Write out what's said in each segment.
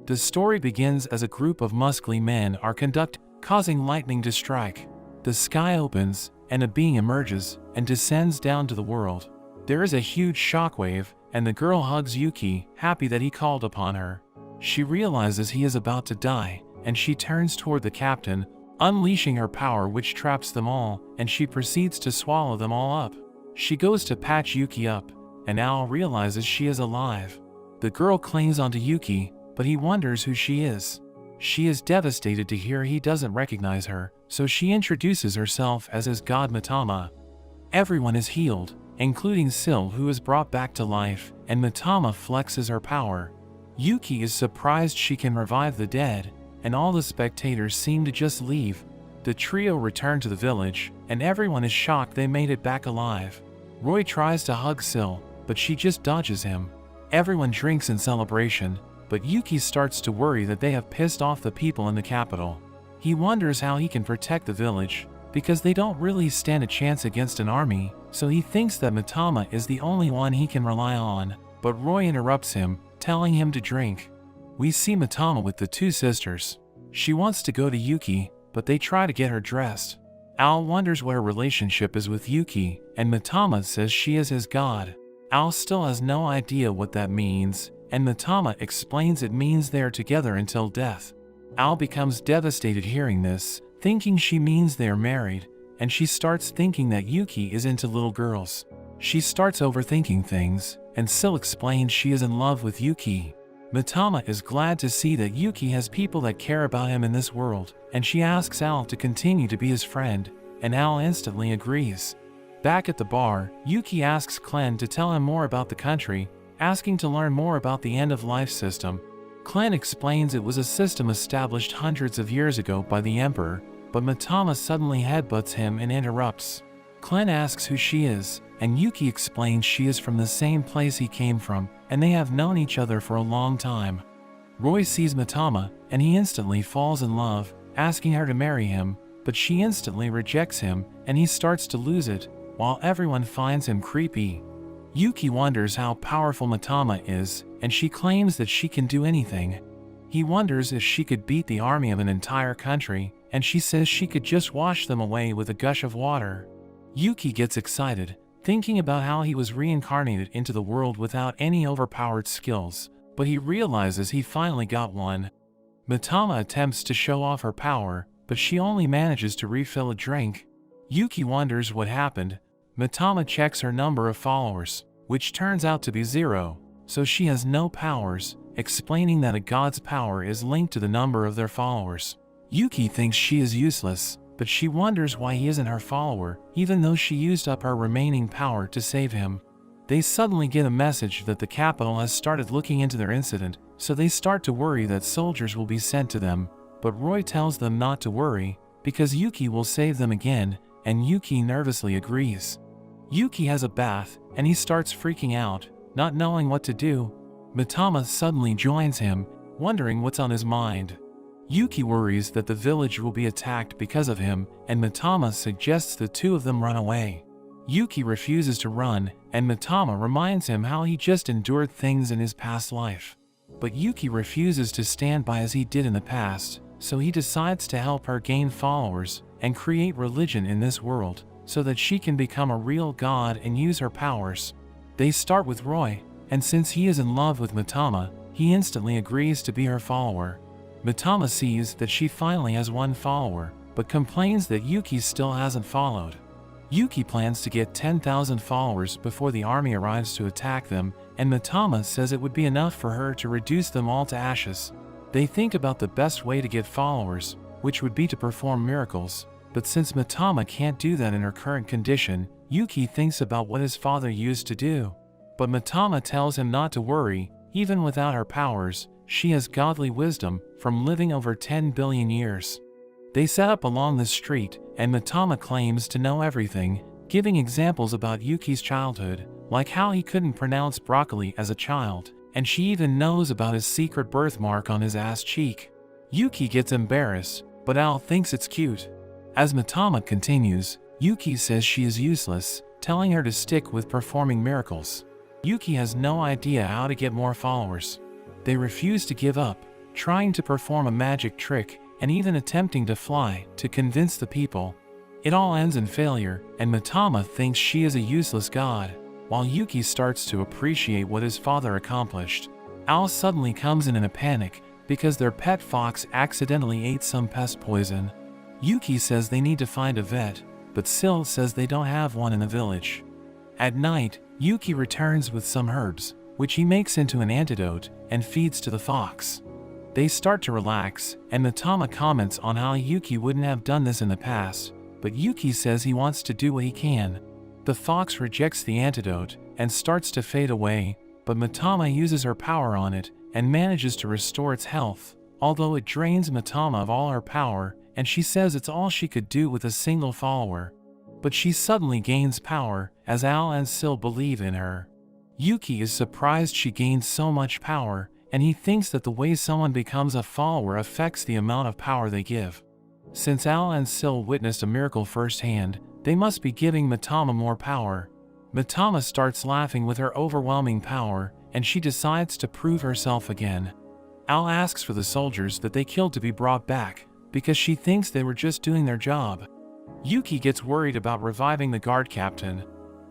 The story begins as a group of muscly men are conducted, causing lightning to strike. The sky opens, and a being emerges and descends down to the world. There is a huge shockwave, and the girl hugs Yuki, happy that he called upon her. She realizes he is about to die, and she turns toward the captain, unleashing her power which traps them all, and she proceeds to swallow them all up. She goes to patch Yuki up, and Al realizes she is alive. The girl clings onto Yuki, but he wonders who she is. She is devastated to hear he doesn't recognize her, so she introduces herself as his god Mitama. Everyone is healed, including Sil, who is brought back to life, and Mitama flexes her power. Yuki is surprised she can revive the dead, and all the spectators seem to just leave. The trio return to the village, and everyone is shocked they made it back alive. Roy tries to hug Sil, but she just dodges him. Everyone drinks in celebration, but Yuki starts to worry that they have pissed off the people in the capital. He wonders how he can protect the village, because they don't really stand a chance against an army, so he thinks that Mitama is the only one he can rely on, but Roy interrupts him, telling him to drink. We see Mitama with the two sisters. She wants to go to Yuki, but they try to get her dressed. Al wonders what her relationship is with Yuki, and Mitama says she is his god. Al still has no idea what that means, and Mitama explains it means they are together until death. Al becomes devastated hearing this, thinking she means they are married, and she starts thinking that Yuki is into little girls. She starts overthinking things, and Sil explains she is in love with Yuki. Mitama is glad to see that Yuki has people that care about him in this world, and she asks Al to continue to be his friend, and Al instantly agrees. Back at the bar, Yuki asks Clen to tell him more about the country, asking to learn more about the end-of-life system. Clen explains it was a system established hundreds of years ago by the Emperor, but Mitama suddenly headbutts him and interrupts. Clen asks who she is, and Yuki explains she is from the same place he came from, and they have known each other for a long time. Roy sees Mitama, and he instantly falls in love, asking her to marry him, but she instantly rejects him, and he starts to lose it, while everyone finds him creepy. Yuki wonders how powerful Mitama is, and she claims that she can do anything. He wonders if she could beat the army of an entire country, and she says she could just wash them away with a gush of water. Yuki gets excited, thinking about how he was reincarnated into the world without any overpowered skills, but he realizes he finally got one. Mitama attempts to show off her power, but she only manages to refill a drink. Yuki wonders what happened. Mitama checks her number of followers, which turns out to be 0, so she has no powers, explaining that a god's power is linked to the number of their followers. Yuki thinks she is useless, but she wonders why he isn't her follower, even though she used up her remaining power to save him. They suddenly get a message that the capital has started looking into their incident, so they start to worry that soldiers will be sent to them, but Roy tells them not to worry, because Yuki will save them again, and Yuki nervously agrees. Yuki has a bath, and he starts freaking out, not knowing what to do. Mitama suddenly joins him, wondering what's on his mind. Yuki worries that the village will be attacked because of him, and Mitama suggests the two of them run away. Yuki refuses to run, and Mitama reminds him how he just endured things in his past life. But Yuki refuses to stand by as he did in the past, so he decides to help her gain followers and create religion in this world, so that she can become a real god and use her powers. They start with Roy, and since he is in love with Mitama, he instantly agrees to be her follower. Mitama sees that she finally has one follower, but complains that Yuki still hasn't followed. Yuki plans to get 10,000 followers before the army arrives to attack them, and Mitama says it would be enough for her to reduce them all to ashes. They think about the best way to get followers, which would be to perform miracles. But since Mitama can't do that in her current condition, Yuki thinks about what his father used to do. But Mitama tells him not to worry, even without her powers, she has godly wisdom from living over 10 billion years. They set up along the street, and Mitama claims to know everything, giving examples about Yuki's childhood, like how he couldn't pronounce broccoli as a child, and she even knows about his secret birthmark on his ass cheek. Yuki gets embarrassed, but Al thinks it's cute. As Mitama continues, Yuki says she is useless, telling her to stick with performing miracles. Yuki has no idea how to get more followers. They refuse to give up, trying to perform a magic trick and even attempting to fly to convince the people. It all ends in failure, and Mitama thinks she is a useless god, while Yuki starts to appreciate what his father accomplished. Al suddenly comes in a panic because their pet fox accidentally ate some pest poison. Yuki says they need to find a vet, but Sil says they don't have one in the village. At night, Yuki returns with some herbs, which he makes into an antidote and feeds to the fox. They start to relax, and Mitama comments on how Yuki wouldn't have done this in the past, but Yuki says he wants to do what he can. The fox rejects the antidote and starts to fade away, but Mitama uses her power on it and manages to restore its health, although it drains Mitama of all her power, and she says it's all she could do with a single follower. But she suddenly gains power, as Al and Sil believe in her. Yuki is surprised she gains so much power, and he thinks that the way someone becomes a follower affects the amount of power they give. Since Al and Sil witnessed a miracle firsthand, they must be giving Mitama more power. Mitama starts laughing with her overwhelming power, and she decides to prove herself again. Al asks for the soldiers that they killed to be brought back, because she thinks they were just doing their job. Yuki gets worried about reviving the guard captain,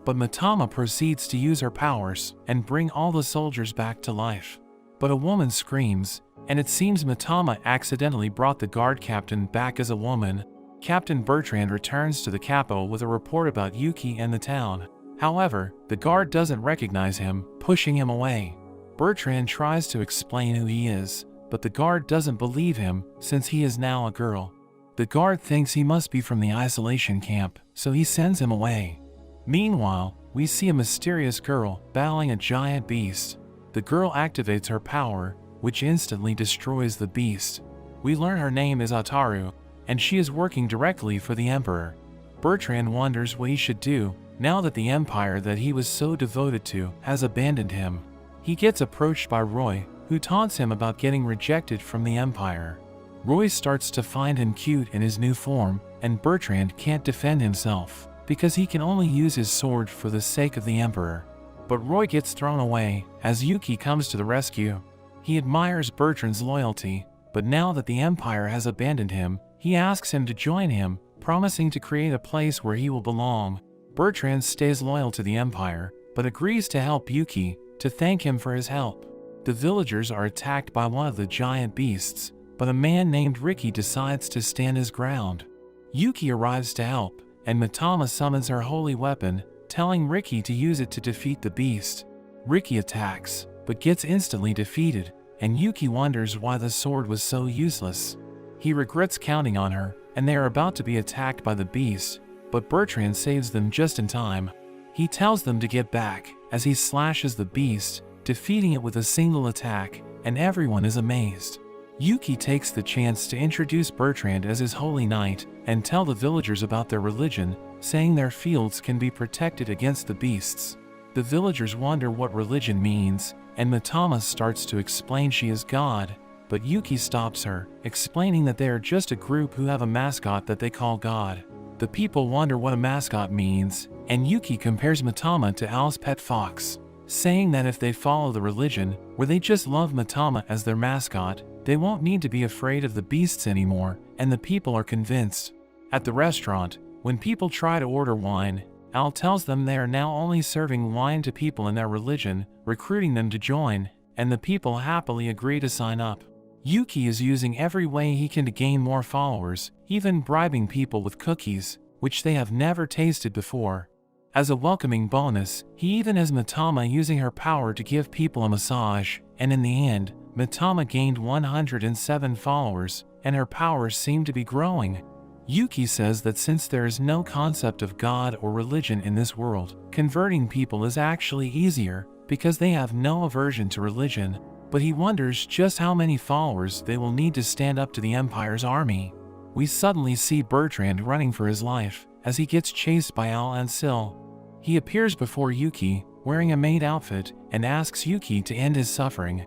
but Mitama proceeds to use her powers and bring all the soldiers back to life. But a woman screams, and it seems Mitama accidentally brought the guard captain back as a woman. Captain Bertrand returns to the capital with a report about Yuki and the town. However, the guard doesn't recognize him, pushing him away. Bertrand tries to explain who he is, but the guard doesn't believe him since he is now a girl. The guard thinks he must be from the isolation camp, so he sends him away. Meanwhile, we see a mysterious girl battling a giant beast. The girl activates her power, which instantly destroys the beast. We learn her name is Ataru, and she is working directly for the Emperor. Bertrand wonders what he should do now that the empire that he was so devoted to has abandoned him. He gets approached by Roy, who taunts him about getting rejected from the empire. Roy starts to find him cute in his new form, and Bertrand can't defend himself, because he can only use his sword for the sake of the Emperor. But Roy gets thrown away, as Yuki comes to the rescue. He admires Bertrand's loyalty, but now that the Empire has abandoned him, he asks him to join him, promising to create a place where he will belong. Bertrand stays loyal to the Empire, but agrees to help Yuki, to thank him for his help. The villagers are attacked by one of the giant beasts, but a man named Ricky decides to stand his ground. Yuki arrives to help, and Mitama summons her holy weapon, telling Ricky to use it to defeat the beast. Ricky attacks, but gets instantly defeated, and Yuki wonders why the sword was so useless. He regrets counting on her, and they are about to be attacked by the beast, but Bertrand saves them just in time. He tells them to get back, as he slashes the beast, defeating it with a single attack, and everyone is amazed. Yuki takes the chance to introduce Bertrand as his holy knight, and tell the villagers about their religion, saying their fields can be protected against the beasts. The villagers wonder what religion means, and Mitama starts to explain she is God, but Yuki stops her, explaining that they are just a group who have a mascot that they call God. The people wonder what a mascot means, and Yuki compares Mitama to Al's pet fox, saying that if they follow the religion, where they just love Mitama as their mascot, they won't need to be afraid of the beasts anymore, and the people are convinced. At the restaurant, when people try to order wine, Al tells them they are now only serving wine to people in their religion, recruiting them to join, and the people happily agree to sign up. Yuki is using every way he can to gain more followers, even bribing people with cookies, which they have never tasted before. As a welcoming bonus, he even has Mitama using her power to give people a massage, and in the end, Mitama gained 107 followers, and her powers seem to be growing. Yuki says that since there is no concept of God or religion in this world, converting people is actually easier, because they have no aversion to religion, but he wonders just how many followers they will need to stand up to the Empire's army. We suddenly see Bertrand running for his life, as he gets chased by Al and Sil. He appears before Yuki, wearing a maid outfit, and asks Yuki to end his suffering.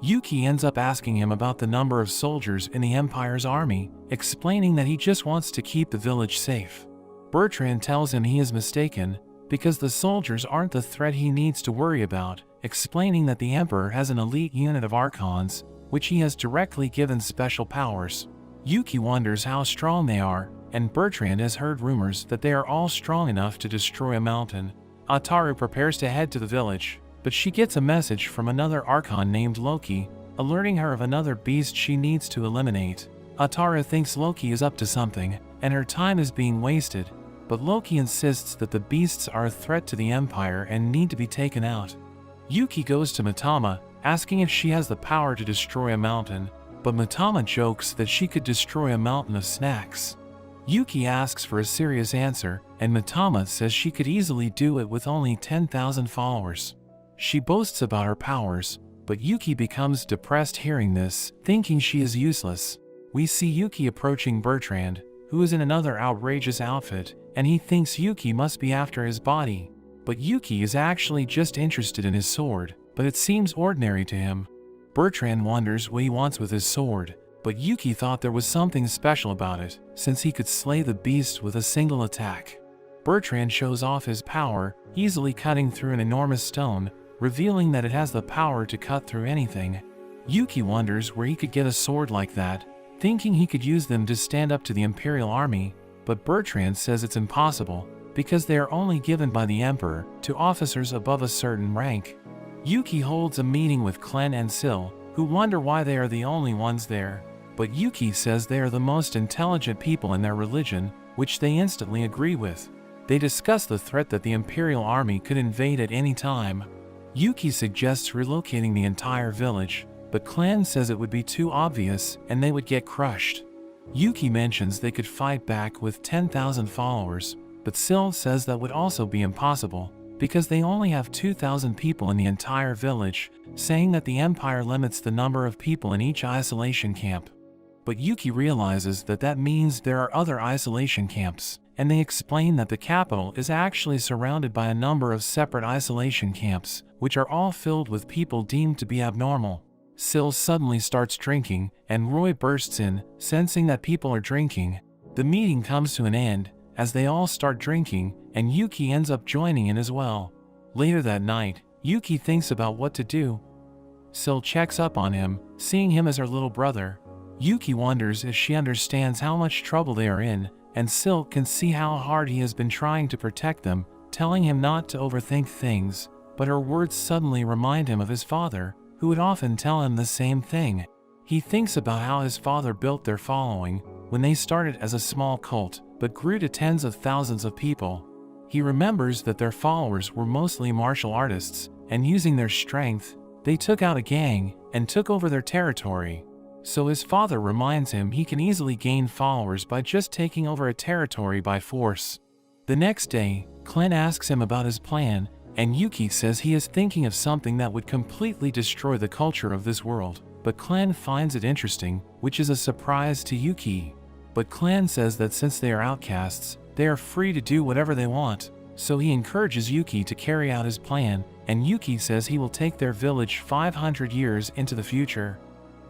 Yuki ends up asking him about the number of soldiers in the Empire's army, explaining that he just wants to keep the village safe. Bertrand tells him he is mistaken, because the soldiers aren't the threat he needs to worry about, explaining that the Emperor has an elite unit of Archons, which he has directly given special powers. Yuki wonders how strong they are, and Bertrand has heard rumors that they are all strong enough to destroy a mountain. Ataru prepares to head to the village, but she gets a message from another Archon named Loki, alerting her of another beast she needs to eliminate. Ataru thinks Loki is up to something, and her time is being wasted, but Loki insists that the beasts are a threat to the Empire and need to be taken out. Yuki goes to Mitama, asking if she has the power to destroy a mountain, but Mitama jokes that she could destroy a mountain of snacks. Yuki asks for a serious answer, and Mitama says she could easily do it with only 10,000 followers. She boasts about her powers, but Yuki becomes depressed hearing this, thinking she is useless. We see Yuki approaching Bertrand, who is in another outrageous outfit, and he thinks Yuki must be after his body. But Yuki is actually just interested in his sword, but it seems ordinary to him. Bertrand wonders what he wants with his sword, but Yuki thought there was something special about it, since he could slay the beast with a single attack. Bertrand shows off his power, easily cutting through an enormous stone, revealing that it has the power to cut through anything. Yuki wonders where he could get a sword like that, thinking he could use them to stand up to the Imperial Army, but Bertrand says it's impossible, because they are only given by the Emperor to officers above a certain rank. Yuki holds a meeting with Klen and Sil, who wonder why they are the only ones there. But Yuki says they are the most intelligent people in their religion, which they instantly agree with. They discuss the threat that the Imperial Army could invade at any time. Yuki suggests relocating the entire village, but Klen says it would be too obvious and they would get crushed. Yuki mentions they could fight back with 10,000 followers, but Sil says that would also be impossible, because they only have 2,000 people in the entire village, saying that the Empire limits the number of people in each isolation camp. But Yuki realizes that that means there are other isolation camps, and they explain that the capital is actually surrounded by a number of separate isolation camps, which are all filled with people deemed to be abnormal. Sil suddenly starts drinking, and Roy bursts in, sensing that people are drinking. The meeting comes to an end, as they all start drinking, and Yuki ends up joining in as well. Later that night, Yuki thinks about what to do. Sil checks up on him, seeing him as her little brother. Yuki wonders if she understands how much trouble they are in, and Sil can see how hard he has been trying to protect them, telling him not to overthink things, but her words suddenly remind him of his father, who would often tell him the same thing. He thinks about how his father built their following, when they started as a small cult, but grew to tens of thousands of people. He remembers that their followers were mostly martial artists, and using their strength, they took out a gang and took over their territory. So his father reminds him he can easily gain followers by just taking over a territory by force. The next day, Klen asks him about his plan, and Yuki says he is thinking of something that would completely destroy the culture of this world, but Klen finds it interesting, which is a surprise to Yuki. But Klen says that since they are outcasts, they are free to do whatever they want, so he encourages Yuki to carry out his plan, and Yuki says he will take their village 500 years into the future.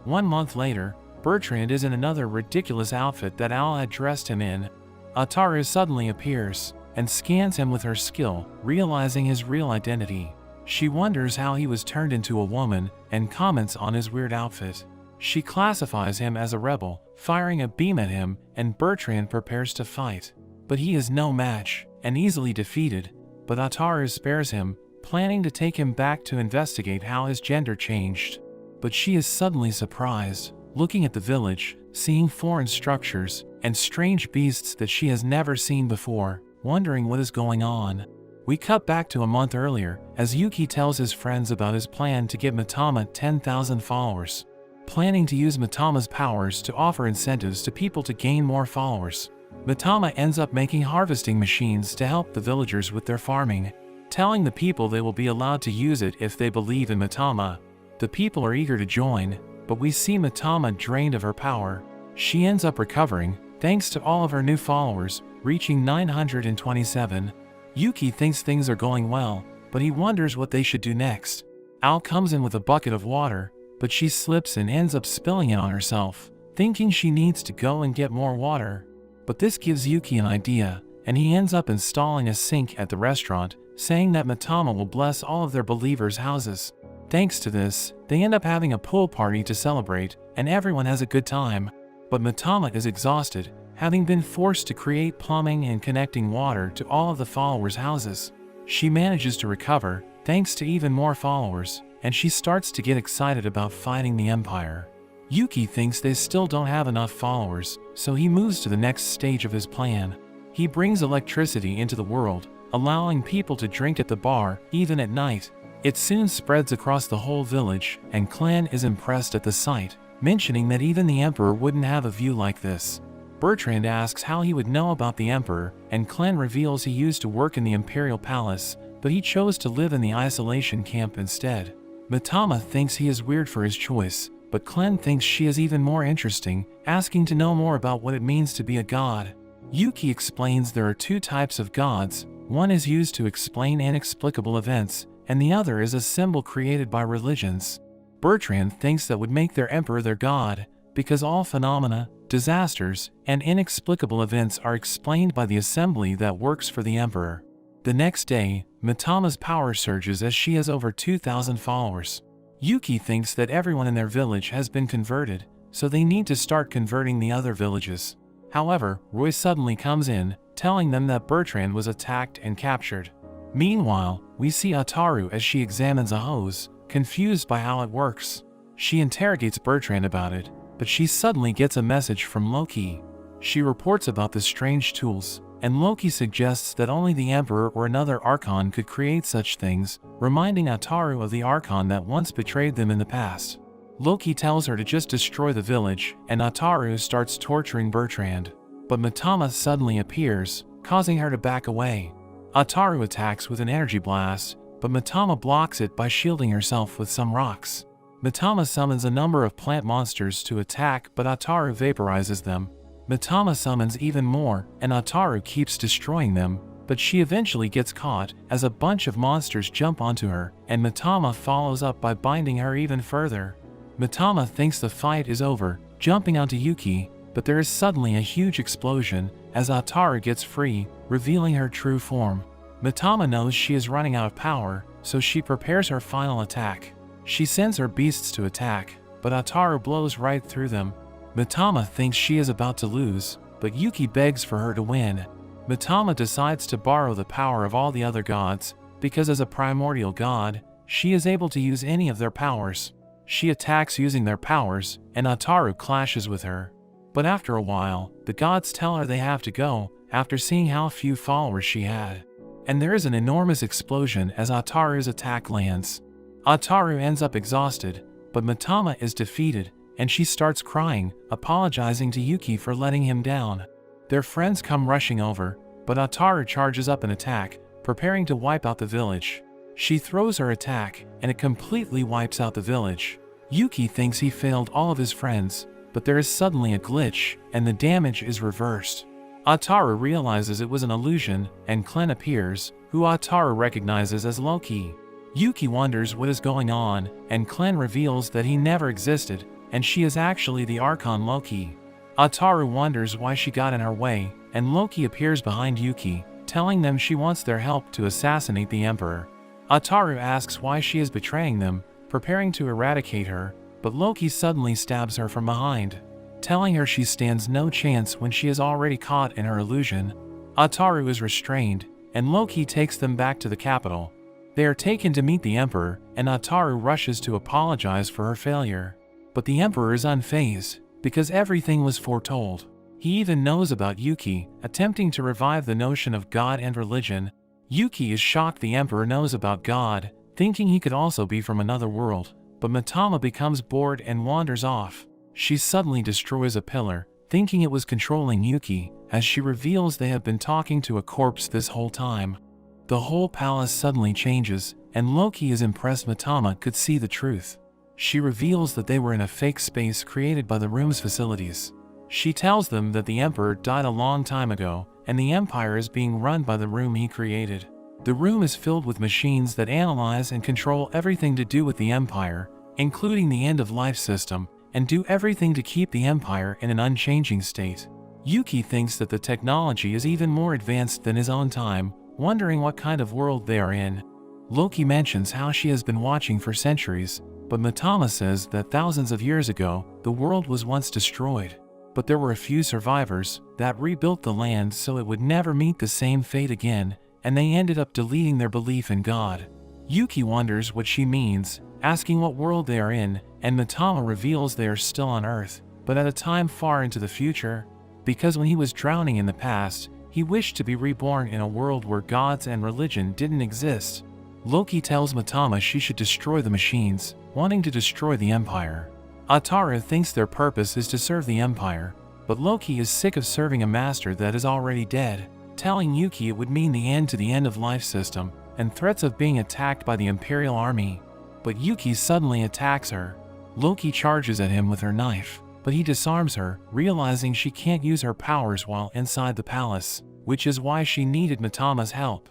1 month later, Bertrand is in another ridiculous outfit that Al had dressed him in. Ataru suddenly appears, and scans him with her skill, realizing his real identity. She wonders how he was turned into a woman, and comments on his weird outfit. She classifies him as a rebel, firing a beam at him, and Bertrand prepares to fight. But he is no match, and easily defeated, but Ataru spares him, planning to take him back to investigate how his gender changed. But she is suddenly surprised, looking at the village, seeing foreign structures, and strange beasts that she has never seen before, wondering what is going on. We cut back to a month earlier, as Yuki tells his friends about his plan to get Mitama 10,000 followers, planning to use Mitama's powers to offer incentives to people to gain more followers. Mitama ends up making harvesting machines to help the villagers with their farming, telling the people they will be allowed to use it if they believe in Mitama. The people are eager to join, but we see Mitama drained of her power. She ends up recovering, thanks to all of her new followers, reaching 927. Yuki thinks things are going well, but he wonders what they should do next. Al comes in with a bucket of water, but she slips and ends up spilling it on herself, thinking she needs to go and get more water. But this gives Yuki an idea, and he ends up installing a sink at the restaurant, saying that Mitama will bless all of their believers' houses. Thanks to this, they end up having a pool party to celebrate, and everyone has a good time. But Mitama is exhausted, having been forced to create plumbing and connecting water to all of the followers' houses. She manages to recover, thanks to even more followers, and she starts to get excited about fighting the Empire. Yuki thinks they still don't have enough followers, so he moves to the next stage of his plan. He brings electricity into the world, allowing people to drink at the bar, even at night. It soon spreads across the whole village, and Clan is impressed at the sight, mentioning that even the Emperor wouldn't have a view like this. Bertrand asks how he would know about the Emperor, and Clan reveals he used to work in the Imperial Palace, but he chose to live in the isolation camp instead. Mitama thinks he is weird for his choice, but Clan thinks she is even more interesting, asking to know more about what it means to be a god. Yuki explains there are two types of gods, one is used to explain inexplicable events, and the other is a symbol created by religions. Bertrand thinks that would make their emperor their god, because all phenomena, disasters, and inexplicable events are explained by the assembly that works for the emperor. The next day, Mitama's power surges as she has over 2,000 followers. Yuki thinks that everyone in their village has been converted, so they need to start converting the other villages. However, Roy suddenly comes in, telling them that Bertrand was attacked and captured. Meanwhile, we see Ataru as she examines a hose, confused by how it works. She interrogates Bertrand about it, but she suddenly gets a message from Loki. She reports about the strange tools, and Loki suggests that only the Emperor or another Archon could create such things, reminding Ataru of the Archon that once betrayed them in the past. Loki tells her to just destroy the village, and Ataru starts torturing Bertrand. But Mitama suddenly appears, causing her to back away. Ataru attacks with an energy blast, but Mitama blocks it by shielding herself with some rocks. Mitama summons a number of plant monsters to attack, but Ataru vaporizes them. Mitama summons even more, and Ataru keeps destroying them, but she eventually gets caught as a bunch of monsters jump onto her, and Mitama follows up by binding her even further. Mitama thinks the fight is over, jumping onto Yuki, but there is suddenly a huge explosion as Ataru gets free, revealing her true form. Mitama knows she is running out of power, so she prepares her final attack. She sends her beasts to attack, but Ataru blows right through them. Mitama thinks she is about to lose, but Yuki begs for her to win. Mitama decides to borrow the power of all the other gods, because as a primordial god, she is able to use any of their powers. She attacks using their powers, and Ataru clashes with her. But after a while, the gods tell her they have to go, after seeing how few followers she had. And there is an enormous explosion as Ataru's attack lands. Ataru ends up exhausted, but Mitama is defeated, and she starts crying, apologizing to Yuki for letting him down. Their friends come rushing over, but Ataru charges up an attack, preparing to wipe out the village. She throws her attack, and it completely wipes out the village. Yuki thinks he failed all of his friends, but there is suddenly a glitch, and the damage is reversed. Ataru realizes it was an illusion, and Clan appears, who Ataru recognizes as Loki. Yuki wonders what is going on, and Clan reveals that he never existed, and she is actually the Archon Loki. Ataru wonders why she got in her way, and Loki appears behind Yuki, telling them she wants their help to assassinate the Emperor. Ataru asks why she is betraying them, preparing to eradicate her, but Loki suddenly stabs her from behind, telling her she stands no chance when she is already caught in her illusion. Ataru is restrained, and Loki takes them back to the capital. They are taken to meet the Emperor, and Ataru rushes to apologize for her failure. But the Emperor is unfazed, because everything was foretold. He even knows about Yuki, attempting to revive the notion of God and religion. Yuki is shocked the Emperor knows about God, thinking he could also be from another world, but Mitama becomes bored and wanders off. She suddenly destroys a pillar, thinking it was controlling Yuki, as she reveals they have been talking to a corpse this whole time. The whole palace suddenly changes, and Loki is impressed Mitama could see the truth. She reveals that they were in a fake space created by the room's facilities. She tells them that the Emperor died a long time ago, and the Empire is being run by the room he created. The room is filled with machines that analyze and control everything to do with the Empire, including the end-of-life system, and do everything to keep the Empire in an unchanging state. Yuki thinks that the technology is even more advanced than his own time, wondering what kind of world they are in. Loki mentions how she has been watching for centuries, but Mitama says that thousands of years ago, the world was once destroyed. But there were a few survivors that rebuilt the land so it would never meet the same fate again, and they ended up deleting their belief in God. Yuki wonders what she means, asking what world they are in, and Mitama reveals they are still on Earth, but at a time far into the future, because when he was drowning in the past, he wished to be reborn in a world where gods and religion didn't exist. Loki tells Mitama she should destroy the machines, wanting to destroy the Empire. Ataru thinks their purpose is to serve the Empire, but Loki is sick of serving a master that is already dead, telling Yuki it would mean the end to the end-of-life system, and threats of being attacked by the Imperial Army. But Yuki suddenly attacks her. Loki charges at him with her knife, but he disarms her, realizing she can't use her powers while inside the palace, which is why she needed Mitama's help.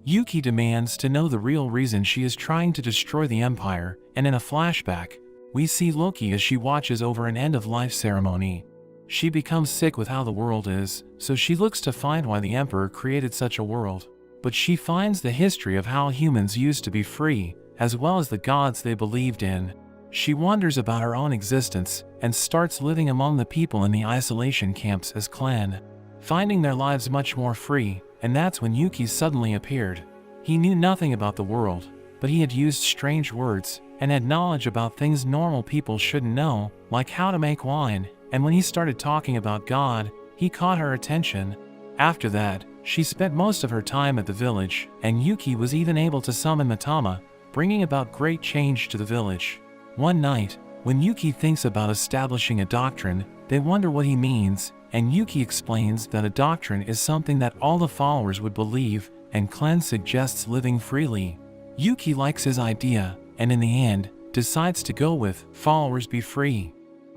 Yuki demands to know the real reason she is trying to destroy the Empire, and in a flashback, we see Loki as she watches over an end-of-life ceremony. She becomes sick with how the world is, so she looks to find why the Emperor created such a world. But she finds the history of how humans used to be free, as well as the gods they believed in. She wonders about her own existence, and starts living among the people in the isolation camps as clan, finding their lives much more free, and that's when Yuki suddenly appeared. He knew nothing about the world, but he had used strange words, and had knowledge about things normal people shouldn't know, like how to make wine, and when he started talking about God, he caught her attention. After that, she spent most of her time at the village, and Yuki was even able to summon Mitama, bringing about great change to the village. One night, when Yuki thinks about establishing a doctrine, they wonder what he means, and Yuki explains that a doctrine is something that all the followers would believe, and Clan suggests living freely. Yuki likes his idea, and in the end, decides to go with followers be free.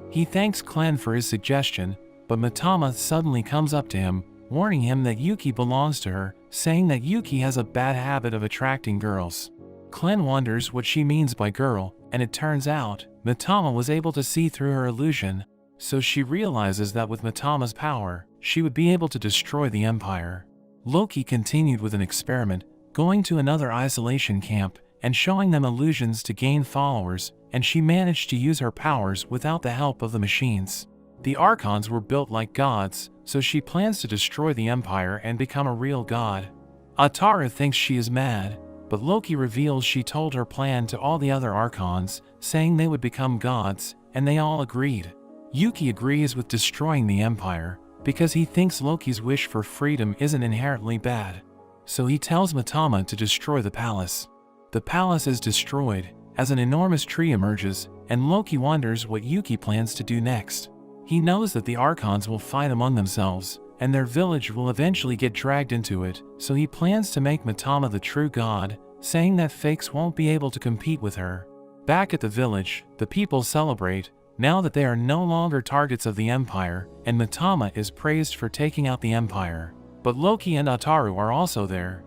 He thanks Clan for his suggestion, but Mitama suddenly comes up to him, warning him that Yuki belongs to her, saying that Yuki has a bad habit of attracting girls. Clan wonders what she means by girl, and it turns out, Mitama was able to see through her illusion, so she realizes that with Mitama's power, she would be able to destroy the Empire. Loki continued with an experiment, going to another isolation camp, and showing them illusions to gain followers, and she managed to use her powers without the help of the machines. The Archons were built like gods, so she plans to destroy the Empire and become a real god. Ataru thinks she is mad, but Loki reveals she told her plan to all the other Archons, saying they would become gods, and they all agreed. Yuki agrees with destroying the Empire, because he thinks Loki's wish for freedom isn't inherently bad. So he tells Mitama to destroy the palace. The palace is destroyed, as an enormous tree emerges, and Loki wonders what Yuki plans to do next. He knows that the Archons will fight among themselves, and their village will eventually get dragged into it, so he plans to make Mitama the true god, saying that fakes won't be able to compete with her. Back at the village, the people celebrate, now that they are no longer targets of the Empire, and Mitama is praised for taking out the Empire. But Loki and Ataru are also there.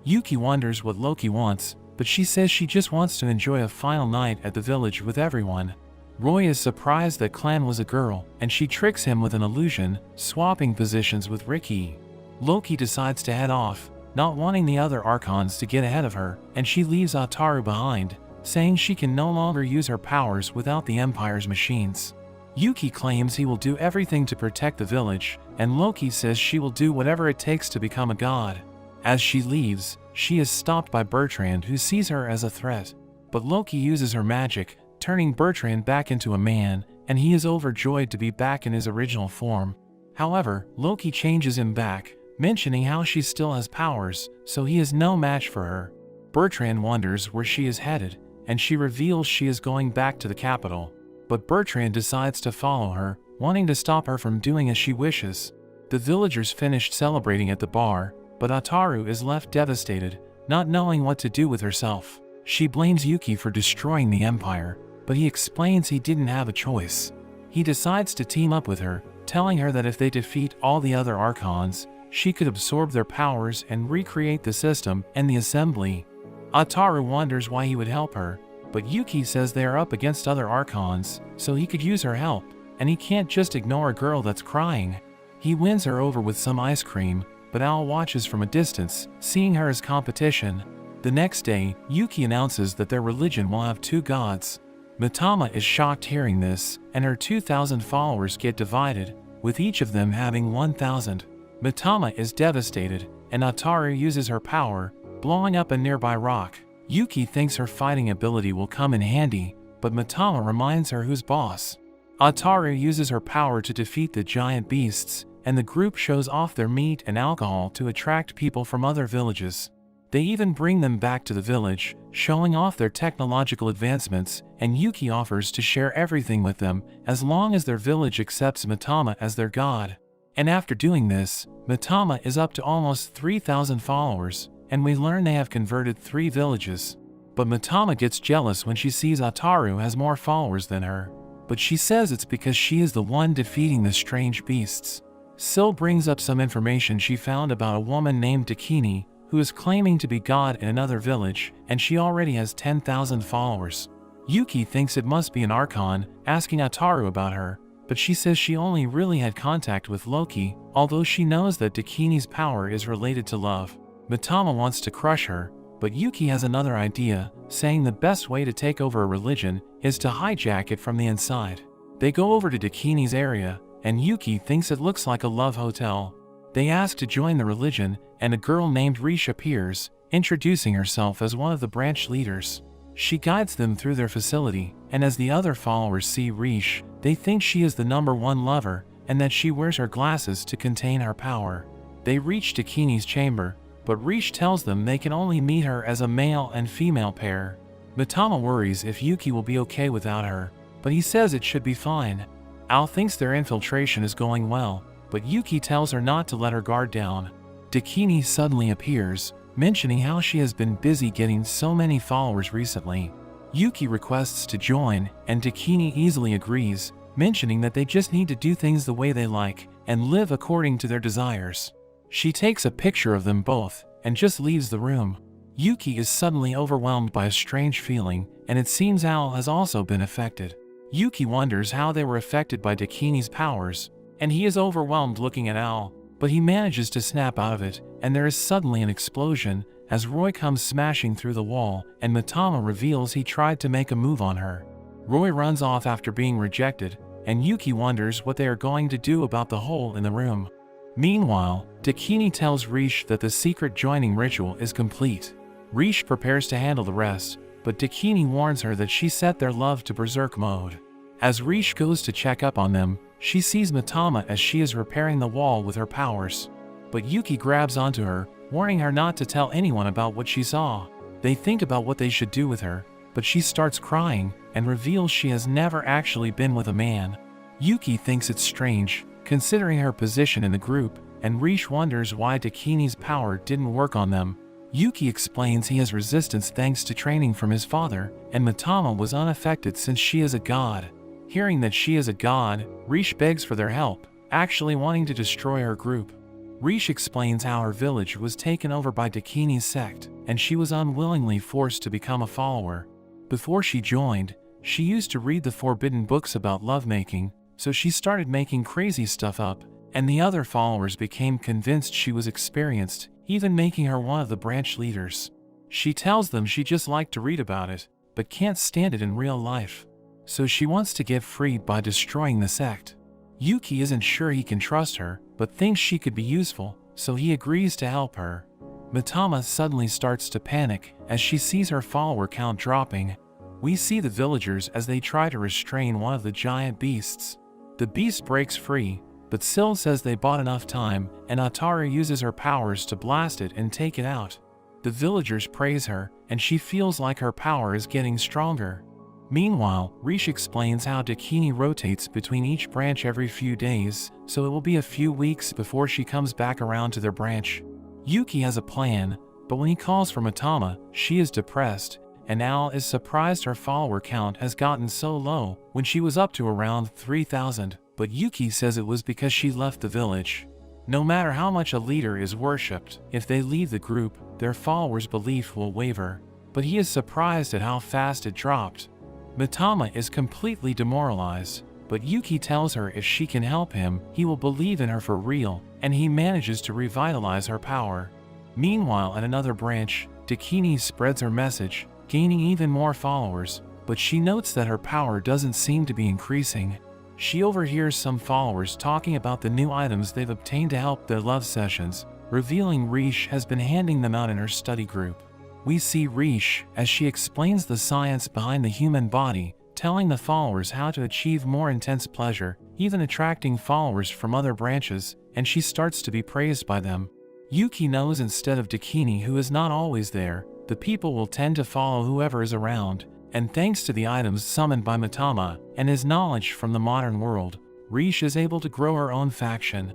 Yuki wonders what Loki wants, but she says she just wants to enjoy a final night at the village with everyone. Roy is surprised that Clan was a girl, and she tricks him with an illusion, swapping positions with Ricky. Loki decides to head off, not wanting the other Archons to get ahead of her, and she leaves Ataru behind, saying she can no longer use her powers without the Empire's machines. Yuki claims he will do everything to protect the village, and Loki says she will do whatever it takes to become a god. As she leaves, she is stopped by Bertrand, who sees her as a threat. But Loki uses her magic, turning Bertrand back into a man, and he is overjoyed to be back in his original form. However, Loki changes him back, mentioning how she still has powers, so he is no match for her. Bertrand wonders where she is headed, and she reveals she is going back to the capital. But Bertrand decides to follow her, wanting to stop her from doing as she wishes. The villagers finished celebrating at the bar, but Ataru is left devastated, not knowing what to do with herself. She blames Yuki for destroying the Empire, but he explains he didn't have a choice. He decides to team up with her, telling her that if they defeat all the other Archons, she could absorb their powers and recreate the system and the assembly. Ataru wonders why he would help her, but Yuki says they are up against other Archons, so he could use her help, and he can't just ignore a girl that's crying. He wins her over with some ice cream, but Al watches from a distance, seeing her as competition. The next day, Yuki announces that their religion will have 2 gods. Mitama is shocked hearing this, and her 2,000 followers get divided, with each of them having 1,000. Mitama is devastated, and Ataru uses her power, blowing up a nearby rock. Yuki thinks her fighting ability will come in handy, but Mitama reminds her who's boss. Ataru uses her power to defeat the giant beasts, and the group shows off their meat and alcohol to attract people from other villages. They even bring them back to the village, showing off their technological advancements, and Yuki offers to share everything with them as long as their village accepts Mitama as their god. And after doing this, Mitama is up to almost 3,000 followers, and we learn they have converted 3 villages. But Mitama gets jealous when she sees Ataru has more followers than her. But she says it's because she is the one defeating the strange beasts. Sil brings up some information she found about a woman named Dakini, who is claiming to be god in another village, and she already has 10,000 followers. Yuki thinks it must be an Archon, asking Ataru about her, but she says she only really had contact with Loki, although she knows that Dakini's power is related to love. Mitama wants to crush her, but Yuki has another idea, saying the best way to take over a religion is to hijack it from the inside. They go over to Dakini's area, and Yuki thinks it looks like a love hotel. They ask to join the religion, and a girl named Rish appears, introducing herself as one of the branch leaders. She guides them through their facility, and as the other followers see Rish, they think she is the #1 lover, and that she wears her glasses to contain her power. They reach Dakini's chamber, but Rish tells them they can only meet her as a male and female pair. Mitama worries if Yuki will be okay without her, but he says it should be fine. Al thinks their infiltration is going well, but Yuki tells her not to let her guard down. Dakini suddenly appears, mentioning how she has been busy getting so many followers recently. Yuki requests to join, and Dakini easily agrees, mentioning that they just need to do things the way they like, and live according to their desires. She takes a picture of them both, and just leaves the room. Yuki is suddenly overwhelmed by a strange feeling, and it seems Al has also been affected. Yuki wonders how they were affected by Dakini's powers, and he is overwhelmed looking at Al, but he manages to snap out of it, and there is suddenly an explosion as Roy comes smashing through the wall, and Mitama reveals he tried to make a move on her. Roy runs off after being rejected, and Yuki wonders what they are going to do about the hole in the room. Meanwhile, Dakini tells Rish that the secret joining ritual is complete. Rish prepares to handle the rest, but Dakini warns her that she set their love to berserk mode. As Rish goes to check up on them, she sees Mitama as she is repairing the wall with her powers. But Yuki grabs onto her, warning her not to tell anyone about what she saw. They think about what they should do with her, but she starts crying and reveals she has never actually been with a man. Yuki thinks it's strange, considering her position in the group, and Rish wonders why Dakini's power didn't work on them. Yuki explains he has resistance thanks to training from his father, and Mitama was unaffected since she is a god. Hearing that she is a god, Rish begs for their help, actually wanting to destroy her group. Rish explains how her village was taken over by Dakini's sect, and she was unwillingly forced to become a follower. Before she joined, she used to read the forbidden books about lovemaking, so she started making crazy stuff up, and the other followers became convinced she was experienced, even making her one of the branch leaders. She tells them she just liked to read about it, but can't stand it in real life. So she wants to get free by destroying the sect. Yuki isn't sure he can trust her, but thinks she could be useful, so he agrees to help her. Mitama suddenly starts to panic as she sees her follower count dropping. We see the villagers as they try to restrain one of the giant beasts. The beast breaks free, but Sil says they bought enough time, and Ataru uses her powers to blast it and take it out. The villagers praise her, and she feels like her power is getting stronger. Meanwhile, Rish explains how Dakini rotates between each branch every few days, so it will be a few weeks before she comes back around to their branch. Yuki has a plan, but when he calls for Mitama, she is depressed, and Al is surprised her follower count has gotten so low when she was up to around 3,000, but Yuki says it was because she left the village. No matter how much a leader is worshipped, if they leave the group, their followers' belief will waver, but he is surprised at how fast it dropped. Mitama is completely demoralized, but Yuki tells her if she can help him, he will believe in her for real, and he manages to revitalize her power. Meanwhile, at another branch, Dakini spreads her message, gaining even more followers, but she notes that her power doesn't seem to be increasing. She overhears some followers talking about the new items they've obtained to help their love sessions, revealing Rish has been handing them out in her study group. We see Rish as she explains the science behind the human body, telling the followers how to achieve more intense pleasure, even attracting followers from other branches, and she starts to be praised by them. Yuki knows instead of Dakini, who is not always there, the people will tend to follow whoever is around, and thanks to the items summoned by Mitama and his knowledge from the modern world, Rish is able to grow her own faction.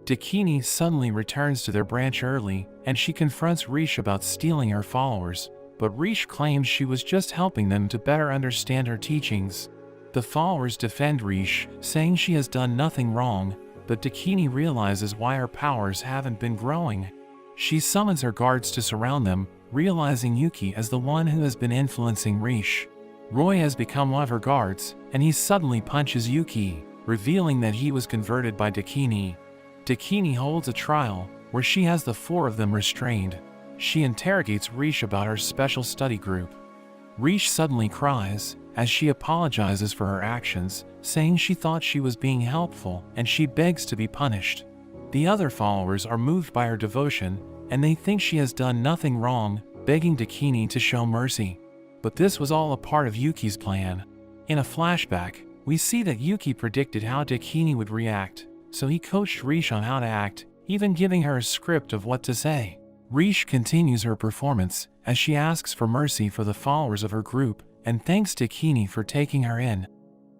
Dakini suddenly returns to their branch early, and she confronts Rish about stealing her followers, but Rish claims she was just helping them to better understand her teachings. The followers defend Rish, saying she has done nothing wrong, but Dakini realizes why her powers haven't been growing. She summons her guards to surround them, realizing Yuki as the one who has been influencing Rish. Roy has become one of her guards, and he suddenly punches Yuki, revealing that he was converted by Dakini. Dakini holds a trial, where she has the four of them restrained. She interrogates Rish about her special study group. Rish suddenly cries, as she apologizes for her actions, saying she thought she was being helpful, and she begs to be punished. The other followers are moved by her devotion, and they think she has done nothing wrong, begging Dakini to show mercy. But this was all a part of Yuki's plan. In a flashback, we see that Yuki predicted how Dakini would react, so he coached Rish on how to act, even giving her a script of what to say. Rish continues her performance, as she asks for mercy for the followers of her group, and thanks Dakini for taking her in.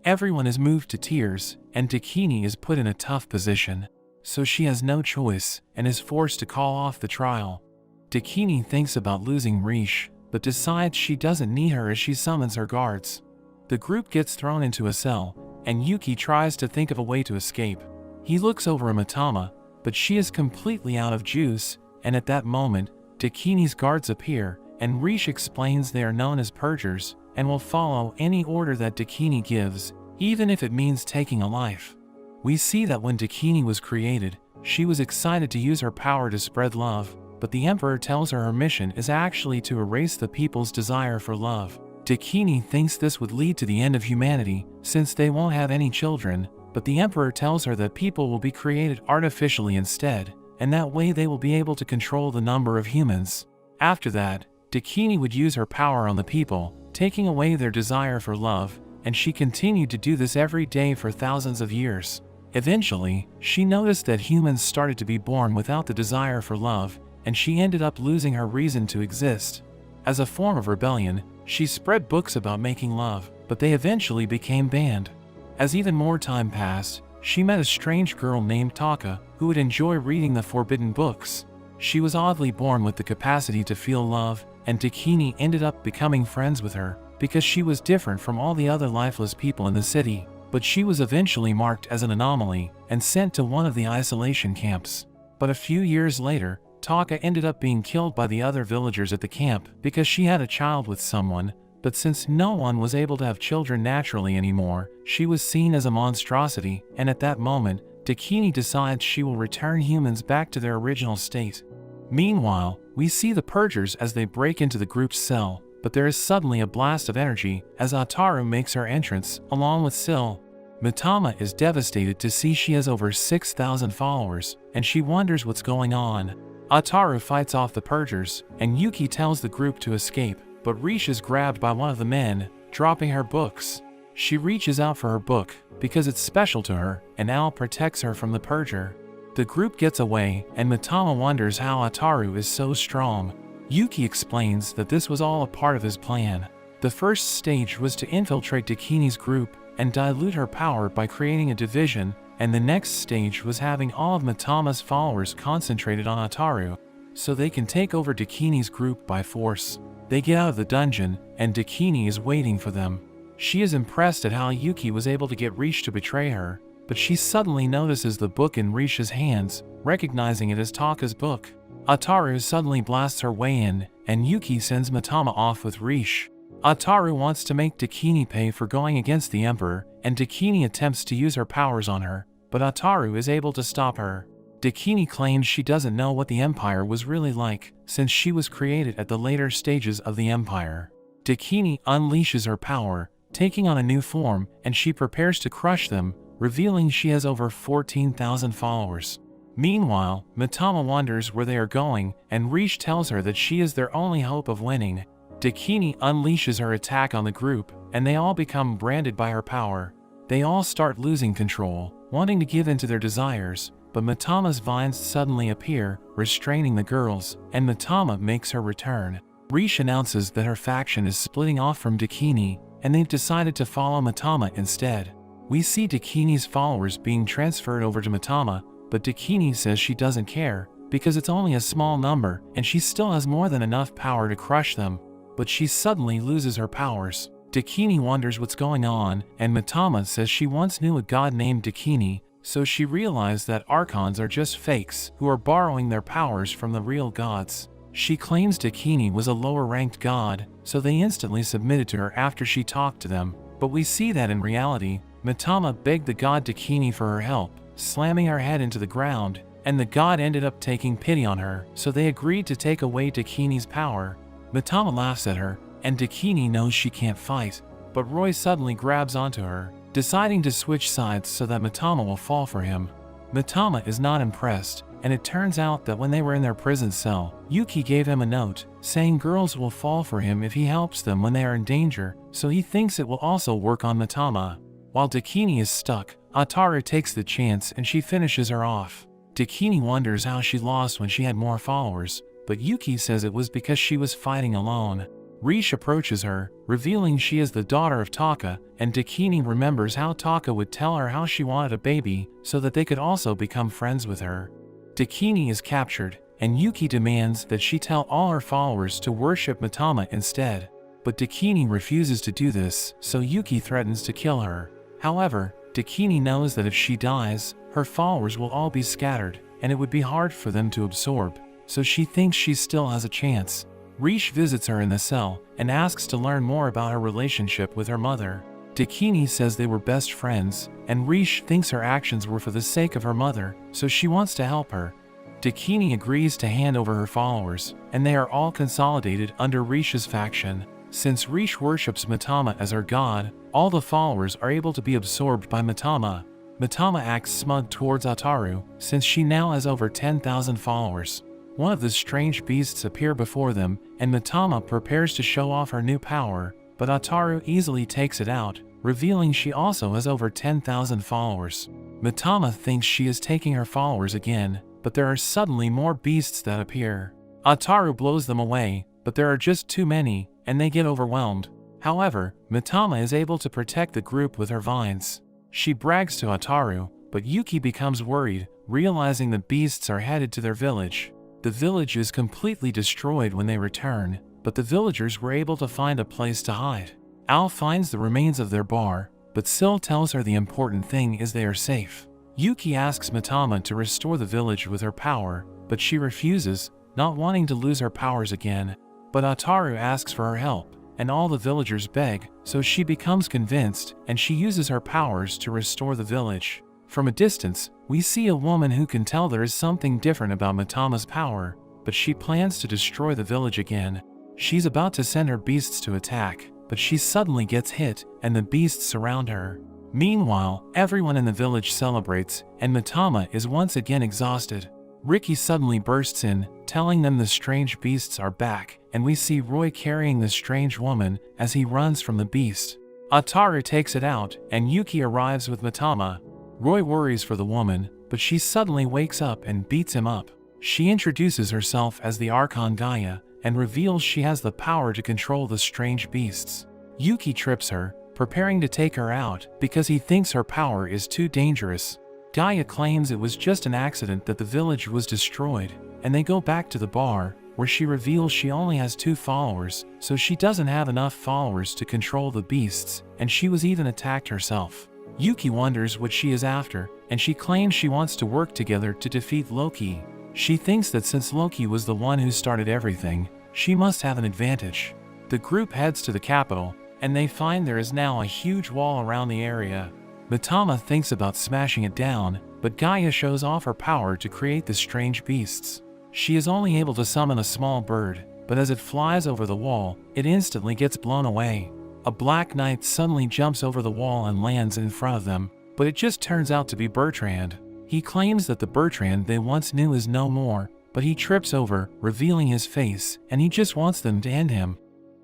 Everyone is moved to tears, and Dakini is put in a tough position, so she has no choice, and is forced to call off the trial. Dakini thinks about losing Rish, but decides she doesn't need her as she summons her guards. The group gets thrown into a cell, and Yuki tries to think of a way to escape. He looks over at Mitama, but she is completely out of juice, and at that moment, Dakini's guards appear, and Rish explains they are known as purgers, and will follow any order that Dakini gives, even if it means taking a life. We see that when Dakini was created, she was excited to use her power to spread love, but the Emperor tells her mission is actually to erase the people's desire for love. Dakini thinks this would lead to the end of humanity, since they won't have any children, but the Emperor tells her that people will be created artificially instead, and that way they will be able to control the number of humans. After that, Dakini would use her power on the people, taking away their desire for love, and she continued to do this every day for thousands of years. Eventually, she noticed that humans started to be born without the desire for love, and she ended up losing her reason to exist. As a form of rebellion, she spread books about making love, but they eventually became banned. As even more time passed, she met a strange girl named Taka, who would enjoy reading the forbidden books. She was oddly born with the capacity to feel love, and Dakini ended up becoming friends with her, because she was different from all the other lifeless people in the city. But she was eventually marked as an anomaly, and sent to one of the isolation camps. But a few years later, Taka ended up being killed by the other villagers at the camp because she had a child with someone, but since no one was able to have children naturally anymore, she was seen as a monstrosity, and at that moment, Dakini decides she will return humans back to their original state. Meanwhile, we see the purgers as they break into the group's cell, but there is suddenly a blast of energy as Ataru makes her entrance, along with Sil. Mitama is devastated to see she has over 6,000 followers, and she wonders what's going on. Ataru fights off the purgers, and Yuki tells the group to escape, but Rish is grabbed by one of the men, dropping her books. She reaches out for her book, because it's special to her, and Al protects her from the purger. The group gets away, and Mitama wonders how Ataru is so strong. Yuki explains that this was all a part of his plan. The first stage was to infiltrate Dakini's group and dilute her power by creating a division, and the next stage was having all of Mitama's followers concentrated on Ataru, so they can take over Dakini's group by force. They get out of the dungeon, and Dakini is waiting for them. She is impressed at how Yuki was able to get Rish to betray her, but she suddenly notices the book in Rish's hands, recognizing it as Taka's book. Ataru suddenly blasts her way in, and Yuki sends Mitama off with Rish. Ataru wants to make Dakini pay for going against the Emperor, and Dakini attempts to use her powers on her, but Ataru is able to stop her. Dakini claims she doesn't know what the Empire was really like, since she was created at the later stages of the Empire. Dakini unleashes her power, taking on a new form, and she prepares to crush them, revealing she has over 14,000 followers. Meanwhile, Mitama wonders where they are going, and Rish tells her that she is their only hope of winning. Dakini unleashes her attack on the group, and they all become branded by her power. They all start losing control, wanting to give in to their desires, but Mitama's vines suddenly appear, restraining the girls, and Mitama makes her return. Rish announces that her faction is splitting off from Dakini, and they've decided to follow Mitama instead. We see Dakini's followers being transferred over to Mitama, but Dakini says she doesn't care, because it's only a small number and she still has more than enough power to crush them. But she suddenly loses her powers. Dakini wonders what's going on, and Mitama says she once knew a god named Dakini, so she realized that archons are just fakes who are borrowing their powers from the real gods. She claims Dakini was a lower-ranked god, so they instantly submitted to her after she talked to them. But we see that in reality, Mitama begged the god Dakini for her help, slamming her head into the ground, and the god ended up taking pity on her, so they agreed to take away Dakini's power. Mitama laughs at her, and Dakini knows she can't fight, but Roy suddenly grabs onto her, deciding to switch sides so that Mitama will fall for him. Mitama is not impressed, and it turns out that when they were in their prison cell, Yuki gave him a note, saying girls will fall for him if he helps them when they are in danger, so he thinks it will also work on Mitama. While Dakini is stuck, Ataru takes the chance and she finishes her off. Dakini wonders how she lost when she had more followers, but Yuki says it was because she was fighting alone. Rish approaches her, revealing she is the daughter of Taka, and Dakini remembers how Taka would tell her how she wanted a baby, so that they could also become friends with her. Dakini is captured, and Yuki demands that she tell all her followers to worship Mitama instead. But Dakini refuses to do this, so Yuki threatens to kill her. However, Dakini knows that if she dies, her followers will all be scattered, and it would be hard for them to absorb, so she thinks she still has a chance. Rish visits her in the cell, and asks to learn more about her relationship with her mother. Dakini says they were best friends, and Rish thinks her actions were for the sake of her mother, so she wants to help her. Dakini agrees to hand over her followers, and they are all consolidated under Rish's faction. Since Rish worships Mitama as her god, all the followers are able to be absorbed by Mitama. Mitama acts smug towards Ataru, since she now has over 10,000 followers. One of the strange beasts appear before them, and Mitama prepares to show off her new power, but Ataru easily takes it out, revealing she also has over 10,000 followers. Mitama thinks she is taking her followers again, but there are suddenly more beasts that appear. Ataru blows them away, but there are just too many, and they get overwhelmed. However, Mitama is able to protect the group with her vines. She brags to Ataru, but Yuki becomes worried, realizing the beasts are headed to their village. The village is completely destroyed when they return, but the villagers were able to find a place to hide. Al finds the remains of their bar, but Sil tells her the important thing is they are safe. Yuki asks Mitama to restore the village with her power, but she refuses, not wanting to lose her powers again. But Ataru asks for her help, and all the villagers beg, so she becomes convinced, and she uses her powers to restore the village. From a distance, we see a woman who can tell there is something different about Mitama's power, but she plans to destroy the village again. She's about to send her beasts to attack, but she suddenly gets hit, and the beasts surround her. Meanwhile, everyone in the village celebrates, and Mitama is once again exhausted. Ricky suddenly bursts in, telling them the strange beasts are back, and we see Roy carrying the strange woman as he runs from the beast. Ataru takes it out, and Yuki arrives with Mitama. Roy worries for the woman, but she suddenly wakes up and beats him up. She introduces herself as the Archon Gaia, and reveals she has the power to control the strange beasts. Yuki trips her, preparing to take her out because he thinks her power is too dangerous. Gaia claims it was just an accident that the village was destroyed, and they go back to the bar, where she reveals she only has 2 followers, so she doesn't have enough followers to control the beasts, and she was even attacked herself. Yuki wonders what she is after, and she claims she wants to work together to defeat Loki. She thinks that since Loki was the one who started everything, she must have an advantage. The group heads to the capital, and they find there is now a huge wall around the area. Mitama thinks about smashing it down, but Gaia shows off her power to create the strange beasts. She is only able to summon a small bird, but as it flies over the wall, it instantly gets blown away. A black knight suddenly jumps over the wall and lands in front of them, but it just turns out to be Bertrand. He claims that the Bertrand they once knew is no more, but he trips over, revealing his face, and he just wants them to end him.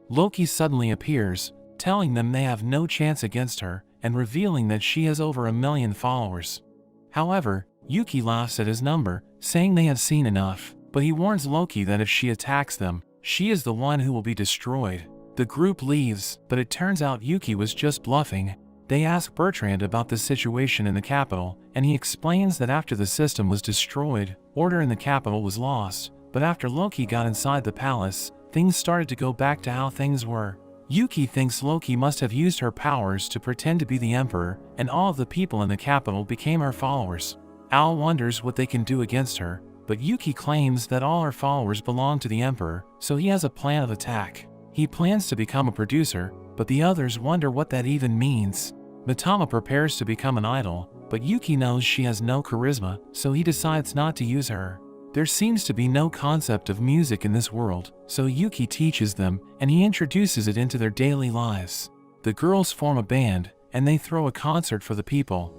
Loki suddenly appears, telling them they have no chance against her, and revealing that she has over 1 million followers. However, Yuki laughs at his number, saying they have seen enough, but he warns Loki that if she attacks them, she is the one who will be destroyed. The group leaves, but it turns out Yuki was just bluffing. They ask Bertrand about the situation in the capital, and he explains that after the system was destroyed, order in the capital was lost, but after Loki got inside the palace, things started to go back to how things were. Yuki thinks Loki must have used her powers to pretend to be the emperor, and all of the people in the capital became her followers. Al wonders what they can do against her, but Yuki claims that all her followers belong to the emperor, so he has a plan of attack. He plans to become a producer, but the others wonder what that even means. Mitama prepares to become an idol, but Yuki knows she has no charisma, so he decides not to use her. There seems to be no concept of music in this world, so Yuki teaches them, and he introduces it into their daily lives. The girls form a band, and they throw a concert for the people.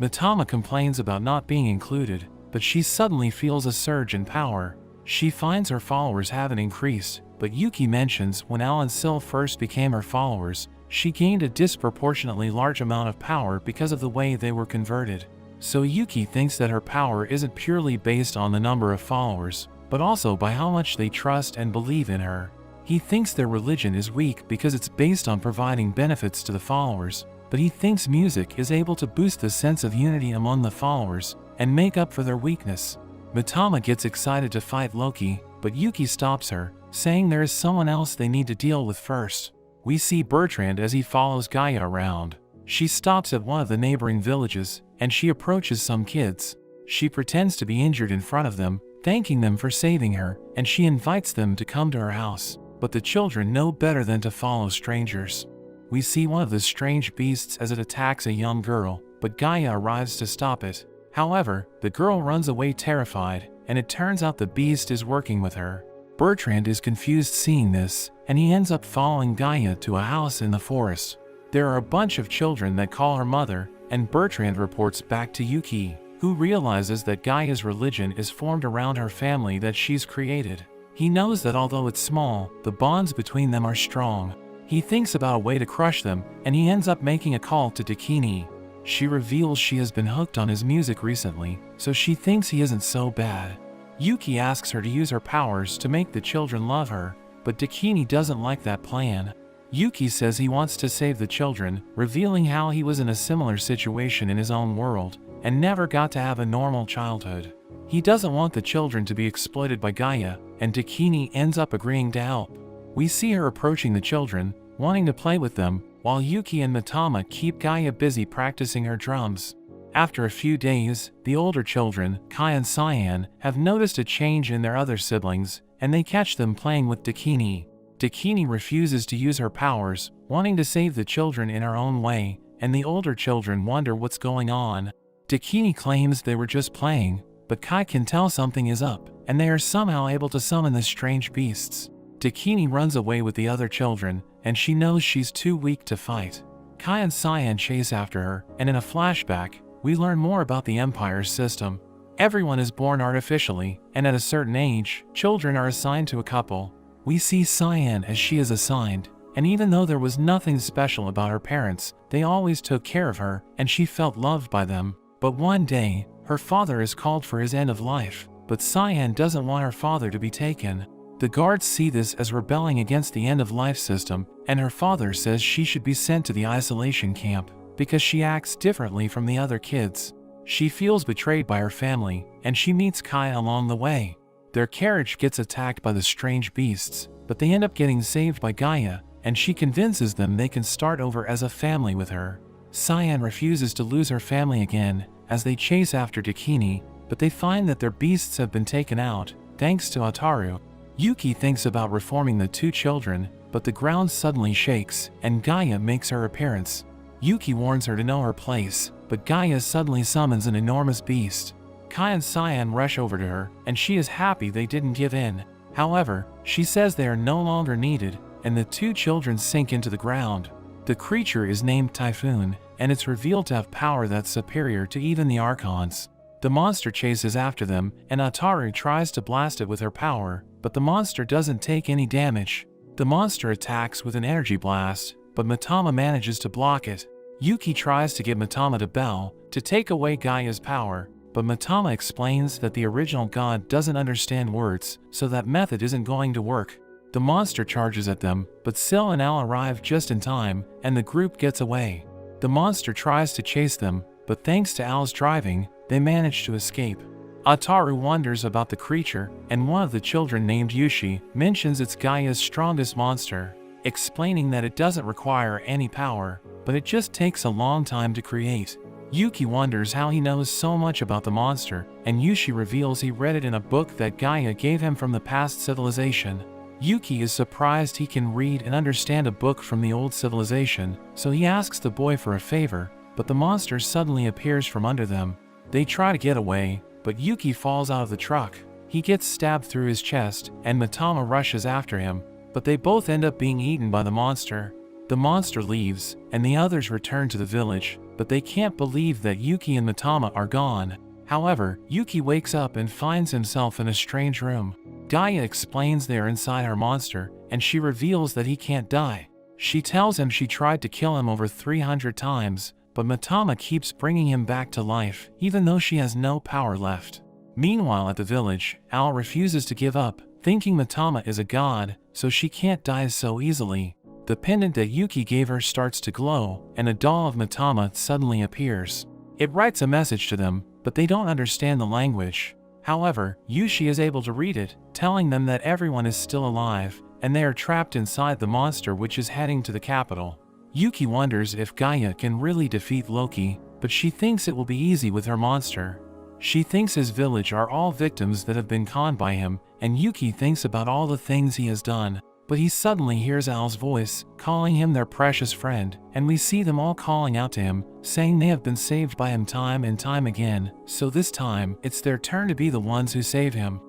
Mitama complains about not being included, but she suddenly feels a surge in power. She finds her followers haven't increased, but Yuki mentions when Al and Sil first became her followers, she gained a disproportionately large amount of power because of the way they were converted. So Yuki thinks that her power isn't purely based on the number of followers, but also by how much they trust and believe in her. He thinks their religion is weak because it's based on providing benefits to the followers, but he thinks music is able to boost the sense of unity among the followers and make up for their weakness. Mitama gets excited to fight Loki, but Yuki stops her, saying there is someone else they need to deal with first. We see Bertrand as he follows Gaia around. She stops at one of the neighboring villages, and she approaches some kids. She pretends to be injured in front of them, thanking them for saving her, and she invites them to come to her house, but the children know better than to follow strangers. We see one of the strange beasts as it attacks a young girl, but Gaia arrives to stop it. However, the girl runs away terrified, and it turns out the beast is working with her. Bertrand is confused seeing this, and he ends up following Gaia to a house in the forest. There are a bunch of children that call her mother, and Bertrand reports back to Yuki, who realizes that Gaia's religion is formed around her family that she's created. He knows that although it's small, the bonds between them are strong. He thinks about a way to crush them, and he ends up making a call to Dakini. She reveals she has been hooked on his music recently, so she thinks he isn't so bad. Yuki asks her to use her powers to make the children love her, but Dakini doesn't like that plan. Yuki says he wants to save the children, revealing how he was in a similar situation in his own world, and never got to have a normal childhood. He doesn't want the children to be exploited by Gaia, and Dakini ends up agreeing to help. We see her approaching the children, wanting to play with them, while Yuki and Mitama keep Gaia busy practicing her drums. After a few days, the older children, Kai and Cyan, have noticed a change in their other siblings, and they catch them playing with Dakini. Dakini refuses to use her powers, wanting to save the children in her own way, and the older children wonder what's going on. Dakini claims they were just playing, but Kai can tell something is up, and they are somehow able to summon the strange beasts. Dakini runs away with the other children, and she knows she's too weak to fight. Kai and Cyan chase after her, and in a flashback, we learn more about the Empire's system. Everyone is born artificially, and at a certain age, children are assigned to a couple. We see Cyan as she is assigned, and even though there was nothing special about her parents, they always took care of her, and she felt loved by them. But one day, her father is called for his end of life, but Cyan doesn't want her father to be taken. The guards see this as rebelling against the end-of-life system, and her father says she should be sent to the isolation camp, because she acts differently from the other kids. She feels betrayed by her family, and she meets Kai along the way. Their carriage gets attacked by the strange beasts, but they end up getting saved by Gaia, and she convinces them they can start over as a family with her. Cyan refuses to lose her family again, as they chase after Dakini, but they find that their beasts have been taken out, thanks to Ataru. Yuki thinks about reforming the two children, but the ground suddenly shakes, and Gaia makes her appearance. Yuki warns her to know her place, but Gaia suddenly summons an enormous beast. Kai and Cyan rush over to her, and she is happy they didn't give in. However, she says they are no longer needed, and the two children sink into the ground. The creature is named Typhoon, and it's revealed to have power that's superior to even the Archons. The monster chases after them, and Ataru tries to blast it with her power, but the monster doesn't take any damage. The monster attacks with an energy blast, but Mitama manages to block it. Yuki tries to get Mitama to bow, to take away Gaia's power, but Mitama explains that the original god doesn't understand words, so that method isn't going to work. The monster charges at them, but Sil and Al arrive just in time, and the group gets away. The monster tries to chase them, but thanks to Al's driving, they manage to escape. Ataru wonders about the creature, and one of the children named Yushi mentions it's Gaia's strongest monster, explaining that it doesn't require any power, but it just takes a long time to create. Yuki wonders how he knows so much about the monster, and Yushi reveals he read it in a book that Gaia gave him from the past civilization. Yuki is surprised he can read and understand a book from the old civilization, so he asks the boy for a favor, but the monster suddenly appears from under them. They try to get away, but Yuki falls out of the truck. He gets stabbed through his chest, and Mitama rushes after him, but they both end up being eaten by the monster. The monster leaves, and the others return to the village, but they can't believe that Yuki and Mitama are gone. However, Yuki wakes up and finds himself in a strange room. Gaia explains they are inside her monster, and she reveals that he can't die. She tells him she tried to kill him over 300 times, but Mitama keeps bringing him back to life, even though she has no power left. Meanwhile at the village, Al refuses to give up, thinking Mitama is a god, so she can't die so easily. The pendant that Yuki gave her starts to glow, and a doll of Mitama suddenly appears. It writes a message to them, but they don't understand the language. However, Yushi is able to read it, telling them that everyone is still alive, and they are trapped inside the monster which is heading to the capital. Yuki wonders if Gaia can really defeat Loki, but she thinks it will be easy with her monster. She thinks his village are all victims that have been conned by him, and Yuki thinks about all the things he has done. But he suddenly hears Al's voice, calling him their precious friend, and we see them all calling out to him, saying they have been saved by him time and time again, so this time, it's their turn to be the ones who save him.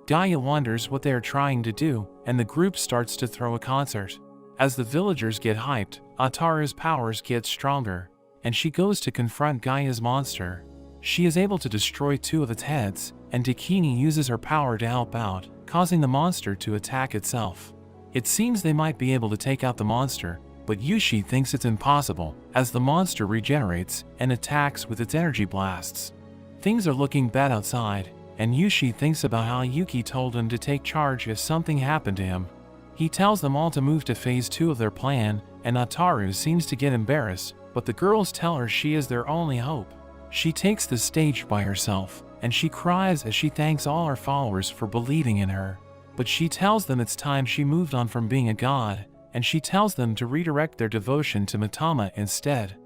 Gaia wonders what they are trying to do, and the group starts to throw a concert. As the villagers get hyped, Ataru's powers get stronger, and she goes to confront Gaia's monster. She is able to destroy 2 of its heads, and Dakini uses her power to help out, causing the monster to attack itself. It seems they might be able to take out the monster, but Yushi thinks it's impossible, as the monster regenerates and attacks with its energy blasts. Things are looking bad outside, and Yushi thinks about how Yuki told him to take charge if something happened to him. He tells them all to move to phase 2 of their plan, and Ataru seems to get embarrassed, but the girls tell her she is their only hope. She takes the stage by herself, and she cries as she thanks all her followers for believing in her. But she tells them it's time she moved on from being a god, and she tells them to redirect their devotion to Mitama instead.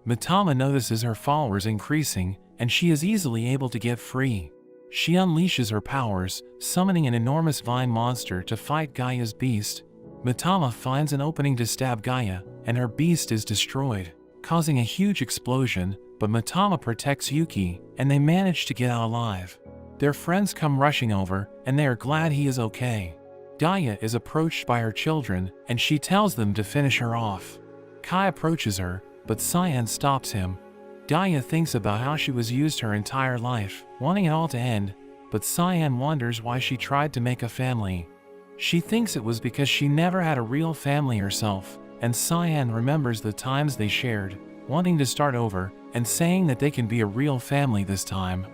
Mitama notices her followers increasing, and she is easily able to get free. She unleashes her powers, summoning an enormous vine monster to fight Gaia's beast. Mitama finds an opening to stab Gaia, and her beast is destroyed, causing a huge explosion, but Mitama protects Yuki, and they manage to get out alive. Their friends come rushing over, and they are glad he is okay. Gaia is approached by her children, and she tells them to finish her off. Kai approaches her, but Cyan stops him. Gaia thinks about how she was used her entire life, wanting it all to end, but Cyan wonders why she tried to make a family. She thinks it was because she never had a real family herself, and Cyan remembers the times they shared, wanting to start over, and saying that they can be a real family this time.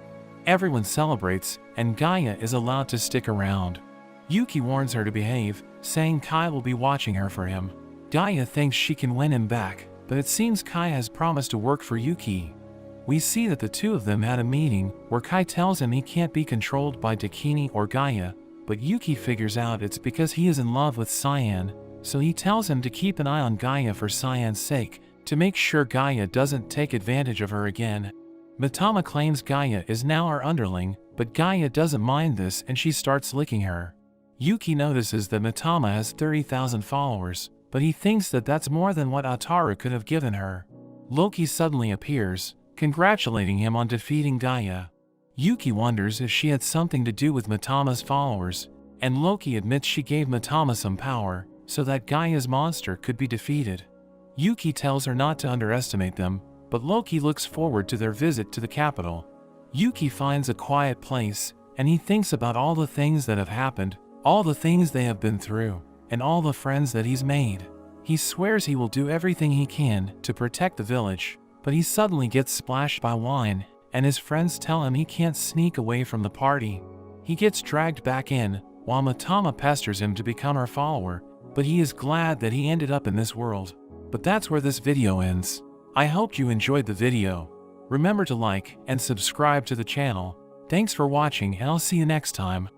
Everyone celebrates, and Gaia is allowed to stick around. Yuki warns her to behave, saying Kai will be watching her for him. Gaia thinks she can win him back, but it seems Kai has promised to work for Yuki. We see that the 2 of them had a meeting, where Kai tells him he can't be controlled by Dakini or Gaia, but Yuki figures out it's because he is in love with Cyan, so he tells him to keep an eye on Gaia for Cyan's sake, to make sure Gaia doesn't take advantage of her again. Mitama claims Gaia is now her underling, but Gaia doesn't mind this and she starts licking her. Yuki notices that Mitama has 30,000 followers, but he thinks that that's more than what Ataru could have given her. Loki suddenly appears, congratulating him on defeating Gaia. Yuki wonders if she had something to do with Mitama's followers, and Loki admits she gave Mitama some power so that Gaia's monster could be defeated. Yuki tells her not to underestimate them, but Loki looks forward to their visit to the capital. Yuki finds a quiet place, and he thinks about all the things that have happened, all the things they have been through, and all the friends that he's made. He swears he will do everything he can to protect the village, but he suddenly gets splashed by wine, and his friends tell him he can't sneak away from the party. He gets dragged back in, while Mitama pesters him to become her follower, but he is glad that he ended up in this world. But that's where this video ends. I hope you enjoyed the video. Remember to like and subscribe to the channel. Thanks for watching, and I'll see you next time.